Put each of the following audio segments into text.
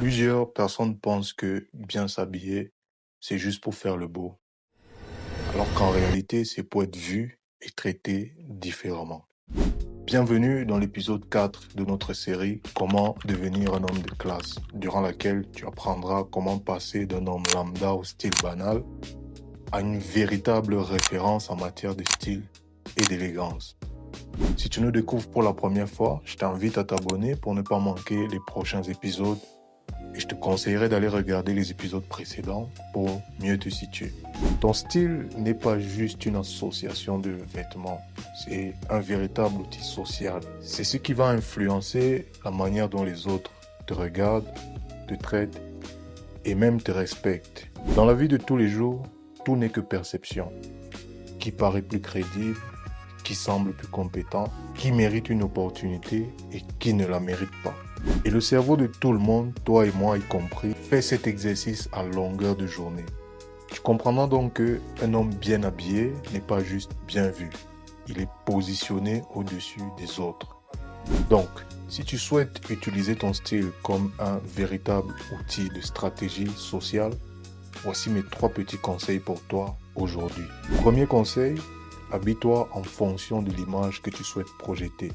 Plusieurs personnes pensent que bien s'habiller, c'est juste pour faire le beau, alors qu'en réalité, c'est pour être vu et traité différemment. Bienvenue dans l'épisode 4 de notre série Comment devenir un homme de classe, durant laquelle tu apprendras comment passer d'un homme lambda au style banal à une véritable référence en matière de style et d'élégance. Si tu nous découvres pour la première fois, je t'invite à t'abonner pour ne pas manquer les prochains épisodes et je te conseillerais d'aller regarder les épisodes précédents pour mieux te situer. Ton style n'est pas juste une association de vêtements, c'est un véritable outil social. C'est ce qui va influencer la manière dont les autres te regardent, te traitent et même te respectent. Dans la vie de tous les jours, tout n'est que perception. Qui paraît plus crédible, qui semble plus compétent, qui mérite une opportunité et qui ne la mérite pas. Et le cerveau de tout le monde, toi et moi y compris, fait cet exercice à longueur de journée. Tu comprendras donc qu'un homme bien habillé n'est pas juste bien vu, il est positionné au-dessus des autres. Donc, si tu souhaites utiliser ton style comme un véritable outil de stratégie sociale, voici mes 3 petits conseils pour toi aujourd'hui. Premier conseil, habille-toi en fonction de l'image que tu souhaites projeter.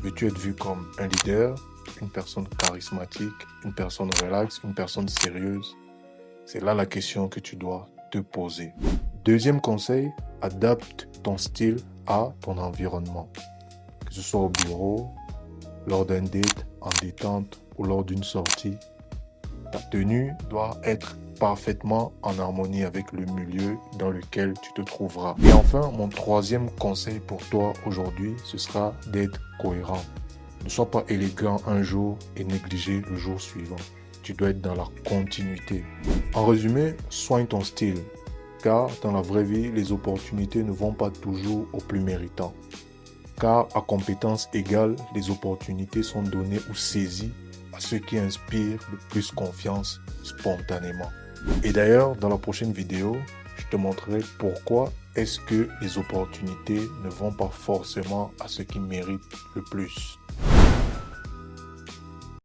Veux-tu être vu comme un leader, une personne charismatique, une personne relaxe, une personne sérieuse? C'est là la question que tu dois te poser. Deuxième conseil, adapte ton style à ton environnement. Que ce soit au bureau, lors d'un date, en détente ou lors d'une sortie. Ta tenue doit être parfaitement en harmonie avec le milieu dans lequel tu te trouveras. Et enfin, mon troisième conseil pour toi aujourd'hui, ce sera d'être cohérent. Ne sois pas élégant un jour et négligé le jour suivant. Tu dois être dans la continuité. En résumé, soigne ton style, car dans la vraie vie, les opportunités ne vont pas toujours aux plus méritants. Car à compétence égale, les opportunités sont données ou saisies à ceux qui inspirent le plus confiance spontanément. Et d'ailleurs, dans la prochaine vidéo, je te montrerai pourquoi est-ce que les opportunités ne vont pas forcément à ceux qui méritent le plus.